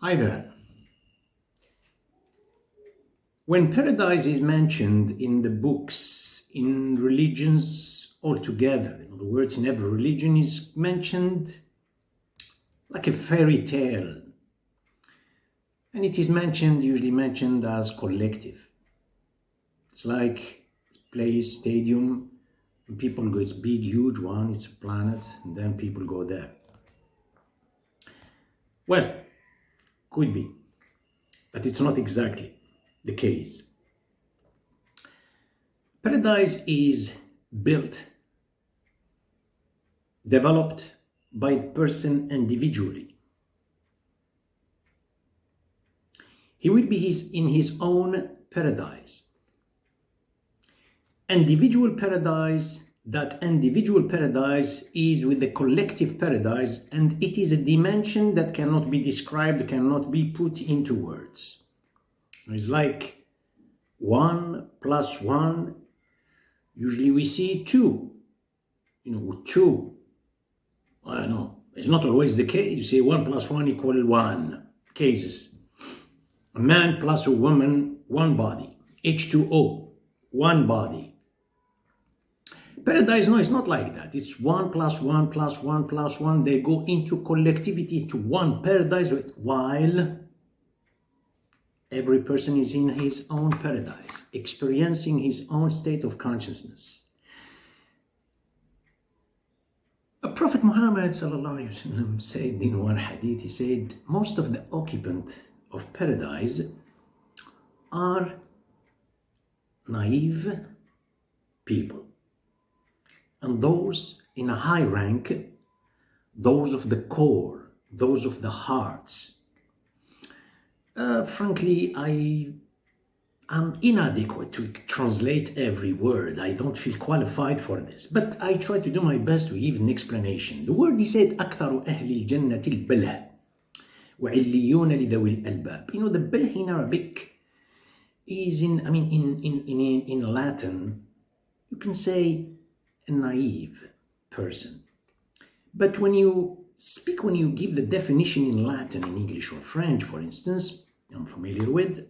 Hi there. When paradise is mentioned in the books, in religions altogether, in other words, in every religion, is mentioned like a fairy tale. And it is usually mentioned as collective. It's like a place, stadium, and people go, it's big, huge one, it's a planet, and then people go there. Well, could be, but it's not exactly the case. Paradise is built, developed by the person individually. He will be in his own paradise. That individual paradise is with the collective paradise, and it is a dimension that cannot be described, cannot be put into words. It's like 1 plus 1, usually we see 2. 2. I know, it's not always the case. You say 1 plus 1 equal 1 cases. A man plus a woman, one body. H2O, one body. Paradise, no, it's not like that. It's 1 plus 1 plus 1 plus 1. They go into collectivity to one paradise, while every person is in his own paradise, experiencing his own state of consciousness. Prophet Muhammad said in one hadith, he said, most of the occupants of paradise are naive people. And those in a high rank, those of the core, those of the hearts. Frankly, I am inadequate to translate every word. I don't feel qualified for this, but I try to do my best to give an explanation. The word he said, أكثر أهل الجنة البله وعليون لذوي الألباب. The bel in Arabic is in Latin, you can say a naive person. But when you give the definition in Latin, in English or French, for instance, I'm familiar with,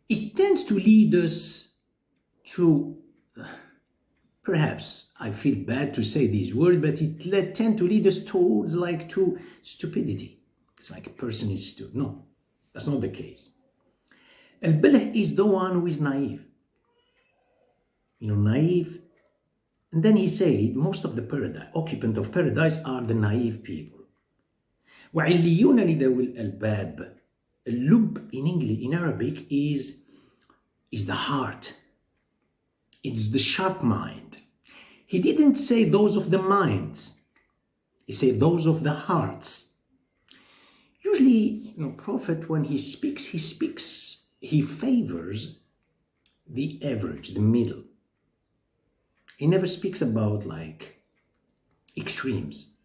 it tends to lead us to, perhaps I feel bad to say these words, but it tends to lead us towards to stupidity. It's like a person is stupid. No, that's not the case. Al-Balh is the one who is naive. Naive. And then he said, most of the occupant of paradise are the naive people. وَعِلِّيُّونَ لِذَوِي الْأَلْبَابِ. Lub in English, in Arabic, is the heart. It's the sharp mind. He didn't say those of the minds. He said those of the hearts. Usually, Prophet, when he favors the average, the middle. He never speaks about extremes.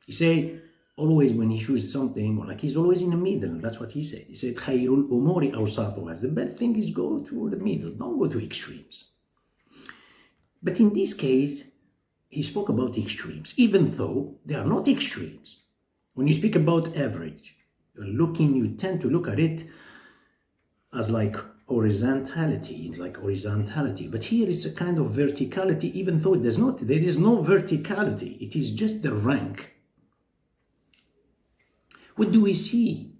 He say always when he chooses something, or he's always in the middle. That's what he said. He said, خَيْرُ الْأُمُورِ أَوْسَاطُهَا. The bad thing is go to the middle. Don't go to extremes. But in this case, he spoke about extremes, even though they are not extremes. When you speak about average, you tend to look at it as horizontality. It's like horizontality. But here it's a kind of verticality, even though there is no verticality. It is just the rank. What do we see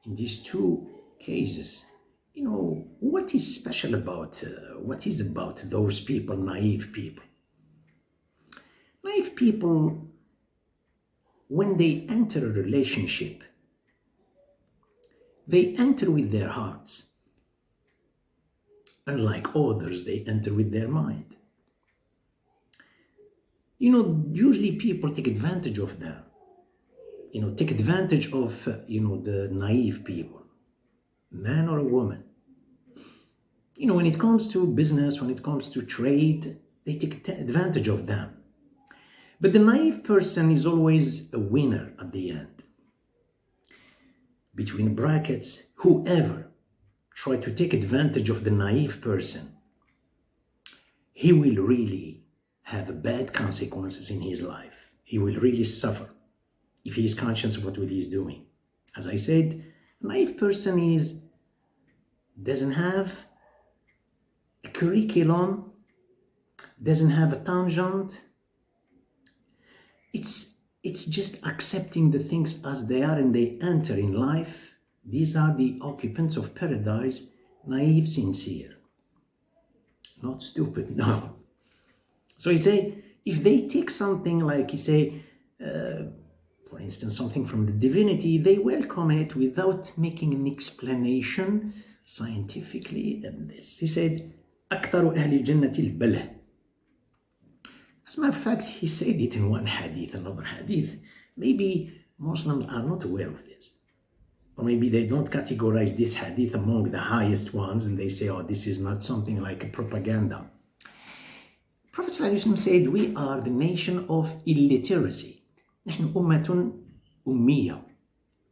in these two cases? What is special about, those people, naive people? Naive people, when they enter a relationship, they enter with their hearts. Unlike others, they enter with their mind. Usually people take advantage of them. Take advantage of, the naive people, man or a woman. When it comes to business, when it comes to trade, they take advantage of them. But the naive person is always a winner at the end. Between brackets, whoever try to take advantage of the naive person, he will really have bad consequences in his life. He will really suffer if he is conscious of what he is doing. As I said, a naive person doesn't have a curriculum, doesn't have a tangent. It's just accepting the things as they are and they enter in life. These are the occupants of paradise, naive, sincere. Not stupid, no. So he say, if they take something like, he say, for instance, something from the divinity, they welcome it without making an explanation scientifically and this. He said, أكثر أهل الجنة البله. As a matter of fact, he said it in one hadith, another hadith. Maybe Muslims are not aware of this. Or maybe they don't categorize this hadith among the highest ones and they say, oh, this is not something like a propaganda. Prophet ﷺ said, we are the nation of illiteracy. نحن أمة أمية.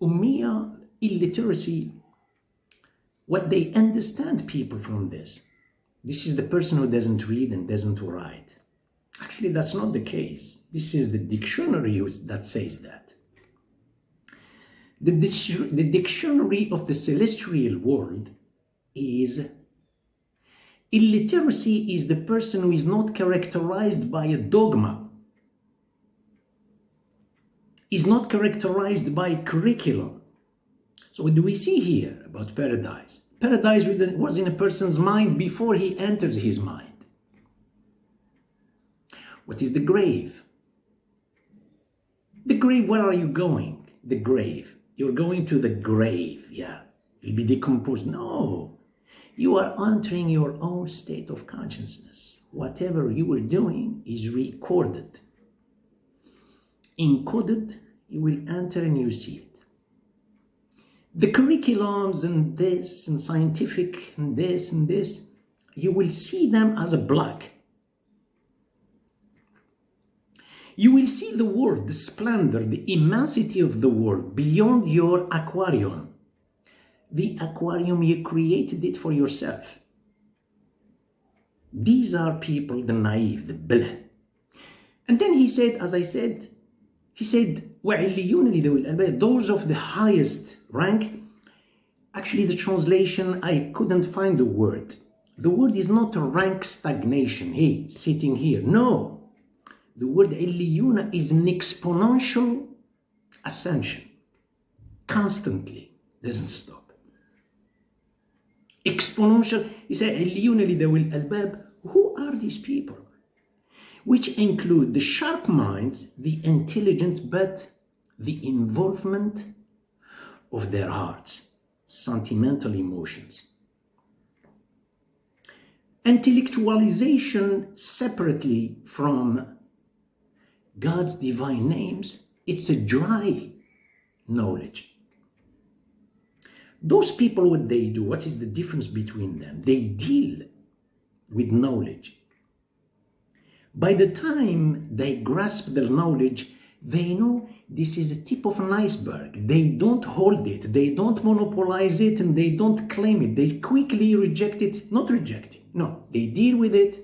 أمية, illiteracy, what they understand people from this. This is the person who doesn't read and doesn't write. Actually, that's not the case. This is the dictionary that says that. The dictionary of the celestial world is illiteracy is the person who is not characterized by a dogma, is not characterized by curriculum. So what do we see here about paradise? Paradise was in a person's mind before he enters his mind. What is the grave? The grave, where are you going? The grave. You're going to the grave, yeah. You'll be decomposed. No. You are entering your own state of consciousness. Whatever you were doing is recorded. Encoded, you will enter and you see it. The curriculums and this and scientific and this, you will see them as a block. You will see the world, the splendor, the immensity of the world beyond your aquarium. The aquarium, you created it for yourself. These are people, the naive, the blah. And then he said, as I said, he said, those of the highest rank. Actually, the translation, I couldn't find the word. The word is not a rank stagnation, hey, sitting here. No. The word illiyuna is an exponential ascension. Constantly. Doesn't stop. Exponential. He said, illiyuna lidawil albab. Who are these people? Which include the sharp minds, the intelligent, but the involvement of their hearts, sentimental emotions. Intellectualization separately from God's divine names, it's a dry knowledge. Those people, what they do, what is the difference between them? They deal with knowledge. By the time they grasp their knowledge, they know this is a tip of an iceberg. They don't hold it, they don't monopolize it, and they don't claim it. They quickly reject it, not reject it. No, they deal with it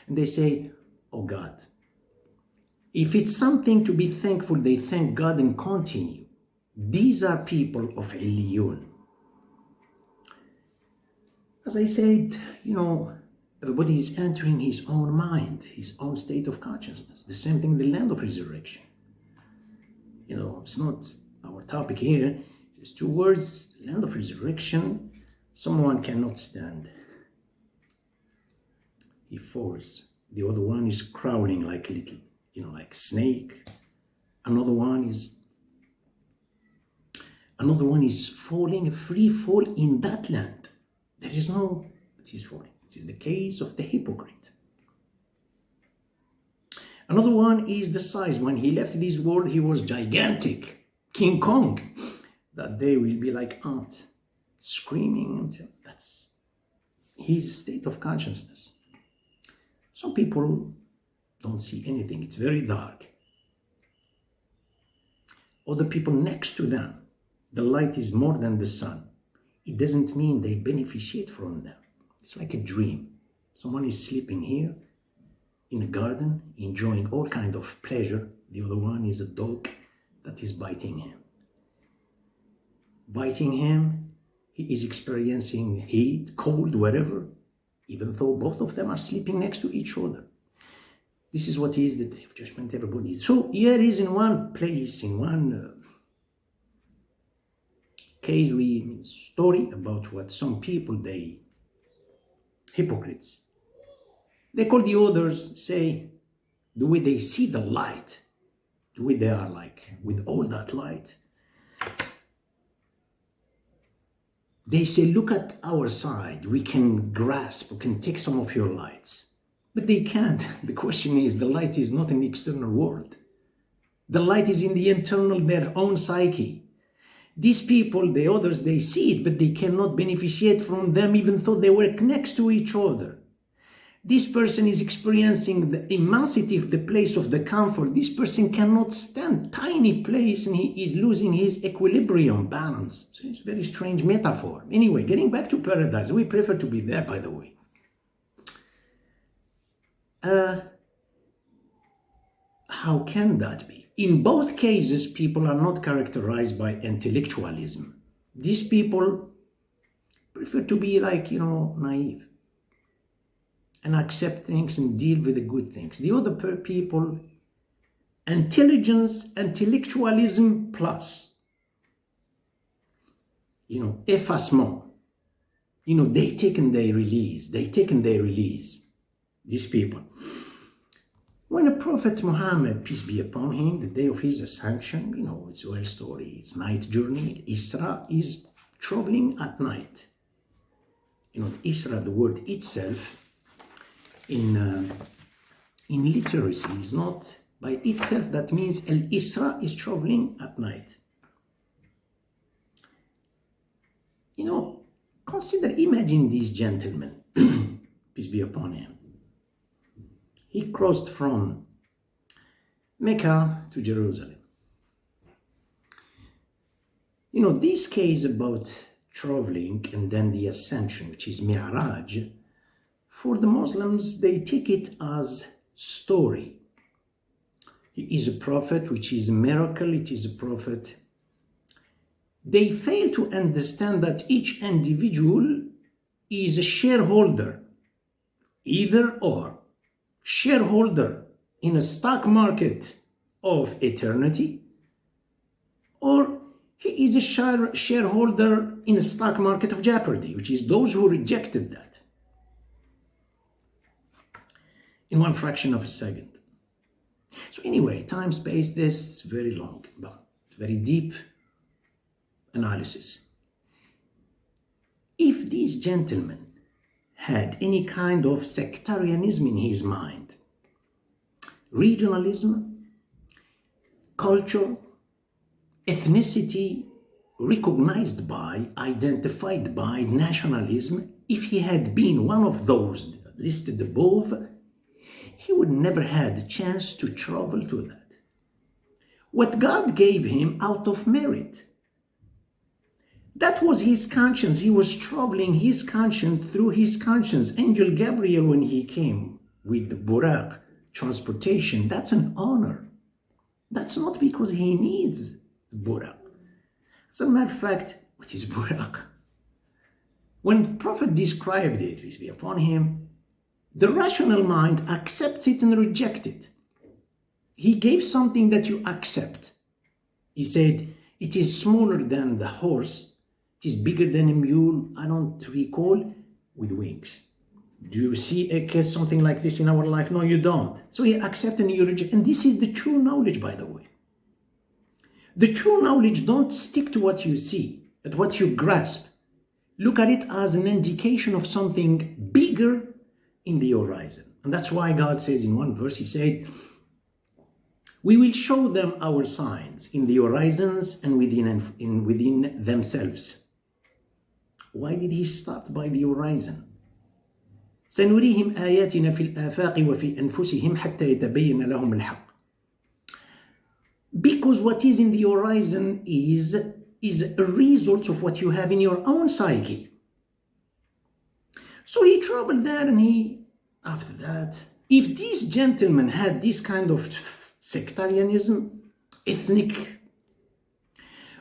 and they say, oh God. If it's something to be thankful, they thank God and continue. These are people of Illiyun. As I said, everybody is entering his own mind, his own state of consciousness. The same thing in the land of resurrection. It's not our topic here. Just two words, land of resurrection. Someone cannot stand. He falls. The other one is crawling like a little, like snake. Another one is falling, a free fall in that land. There is no, but he's falling. It is the case of the hypocrite. Another one is the size. When he left this world, he was gigantic, King Kong. That day will be like ant, screaming. That's his state of consciousness. Some people don't see anything. It's very dark. Other people next to them, the light is more than the sun. It doesn't mean they beneficiate from them. It's like a dream. Someone is sleeping here in a garden, enjoying all kinds of pleasure. The other one is a dog that is biting him. biting him. He is experiencing heat, cold, wherever, even though both of them are sleeping next to each other. This is what is the day of judgment, everybody. So here is in one place, in one case, story about what some people, hypocrites, they call the others, say, the way they see the light, the way they are like, with all that light, they say, look at our side, we can grasp, we can take some of your lights. But they can't. The question is, the light is not in the external world. The light is in the internal, their own psyche. These people, the others, they see it, but they cannot beneficiate from them even though they work next to each other. This person is experiencing the immensity of the place of the comfort. This person cannot stand tiny place and he is losing his equilibrium, balance. So it's a very strange metaphor. Anyway, getting back to paradise, we prefer to be there, by the way. How can that be? In both cases, people are not characterized by intellectualism. These people prefer to be like, naive and accept things and deal with the good things. The other people, intelligence, intellectualism plus, effacement. They take and they release. These people. When a Prophet Muhammad, peace be upon him, the day of his ascension, it's a well story, it's night journey. Isra is traveling at night. Isra, the word itself, in literacy is not by itself, that means al-Isra is traveling at night. Imagine this gentleman, peace be upon him. He crossed from Mecca to Jerusalem. This case about traveling and then the ascension, which is Mi'raj, for the Muslims, they take it as story. He is a prophet, which is a miracle, it is a prophet. They fail to understand that each individual is a shareholder, either or. Shareholder in a stock market of eternity, or he is a shareholder in a stock market of jeopardy, which is those who rejected that in one fraction of a second. So anyway, time, space, this is very long, but very deep analysis. If these gentlemen had any kind of sectarianism in his mind, regionalism, culture, ethnicity, recognized by, identified by nationalism, if he had been one of those listed above, he would never had the chance to travel to that. What God gave him out of merit, that was his conscience. He was traveling his conscience through his conscience. Angel Gabriel, when he came with the Buraq transportation, that's an honor. That's not because he needs the Buraq. As a matter of fact, what is Buraq? When the Prophet described it, peace be upon him, the rational mind accepts it and rejects it. He gave something that you accept. He said, it is smaller than the horse, it is bigger than a mule, I don't recall, with wings. Do you see a case something like this in our life? No, you don't. So you accept and you reject. And this is the true knowledge, by the way. The true knowledge, don't stick to what you see, at what you grasp. Look at it as an indication of something bigger in the horizon. And that's why God says in one verse, he said, we will show them our signs in the horizons and within themselves. Why did he start by the horizon? سنريهم آياتنا في الآفاق وفي أنفسهم حتى يتبين لهم الحق. Because what is in the horizon is a result of what you have in your own psyche. So he traveled there, and after that, if these gentlemen had this kind of sectarianism, ethnic,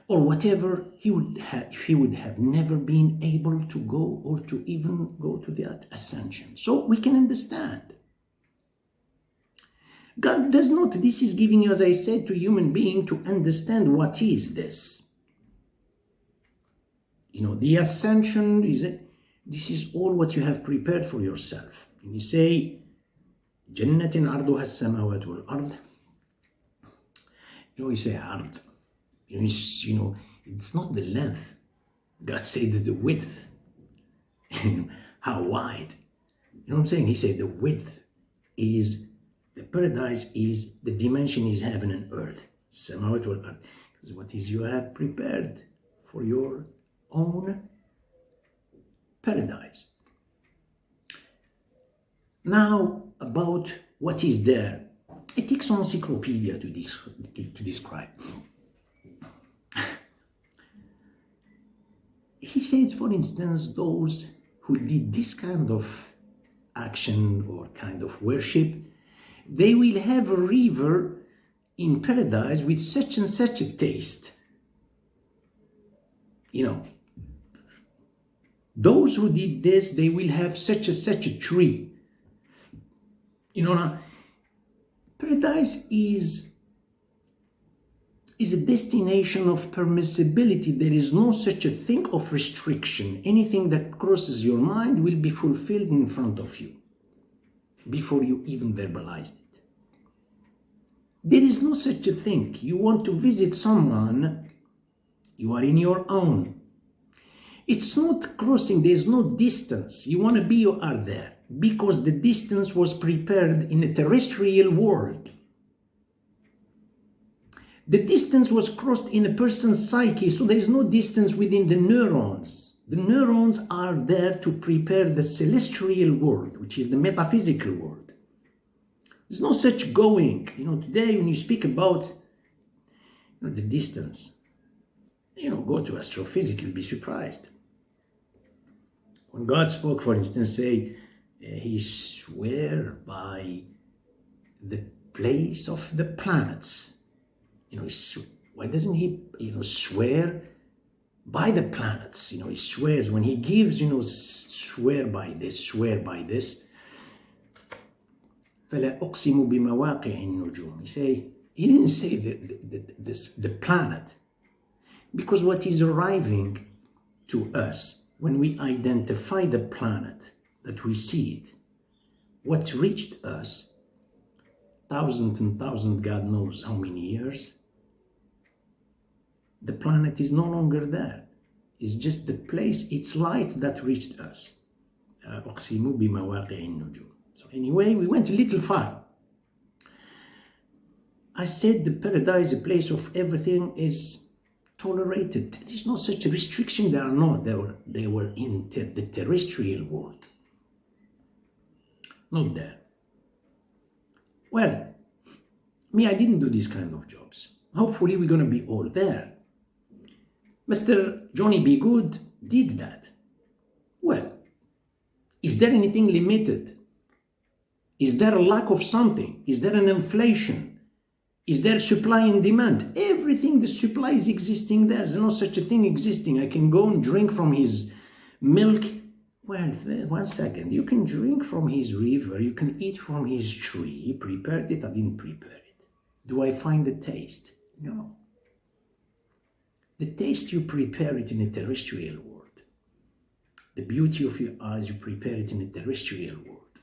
or whatever, he would have never been able to go or to even go to that ascension. So we can understand. God does not, this is giving you, as I said, to human being to understand what is this. You know, the ascension is, this is all what you have prepared for yourself. And you say, جنة عرضها السماوات والأرض. You say ard. You know, it's not the length. God said the width. How wide? You know what I'm saying? He said the width is, the paradise is, the dimension is heaven and earth. Samawat wal ard. Because what is you have prepared for your own paradise. Now, about what is there. It takes an encyclopedia to describe. He says, for instance, those who did this kind of action or kind of worship, they will have a river in paradise with such and such a taste. You know, those who did this, they will have such a tree. You know, now, paradise is a destination of permissibility. There is no such a thing of restriction. Anything that crosses your mind will be fulfilled in front of you before you even verbalized it. There is no such a thing. You want to visit someone, you are in your own. It's not crossing, there's no distance. You want to be, you are there. Because the distance was prepared in a terrestrial world. The distance was crossed in a person's psyche, so there is no distance within the neurons. The neurons are there to prepare the celestial world, which is the metaphysical world. There's no such going. You know, today when you speak about the distance, go to astrophysics, you'll be surprised. When God spoke, for instance, say, he swear by the place of the planets. Why doesn't he, swear by the planets? He swears when he gives, swear by this, swear by this. فَلَا أُقْسِمُ بِمَوَاقِعِ النُّجُومِ. He didn't say the planet. Because what is arriving to us when we identify the planet, that we see it, what reached us, thousands and thousands, God knows how many years, the planet is no longer there. It's just the place, it's light that reached us. أُقْسِمُ بِمَوَاقِعِ النُّجُومِ. So anyway, we went a little far. I said the paradise, a place of everything, is tolerated. There is no such a restriction. There are not. They were in the terrestrial world. Not there. Well, I didn't do these kind of jobs. Hopefully we're going to be all there. Mr. Johnny B. Good did that. Well, is there anything limited? Is there a lack of something? Is there an inflation? Is there supply and demand? Everything, the supply is existing there. There's no such a thing existing. I can go and drink from his milk. Well, one second. You can drink from his river. You can eat from his tree. He prepared it. I didn't prepare it. Do I find the taste? No. The taste, you prepare it in a terrestrial world. The beauty of your eyes, you prepare it in a terrestrial world.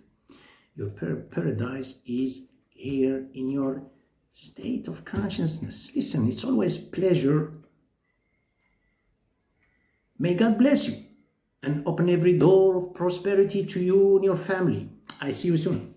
Your paradise is here in your state of consciousness. Listen, it's always pleasure. May God bless you and open every door of prosperity to you and your family. I see you soon.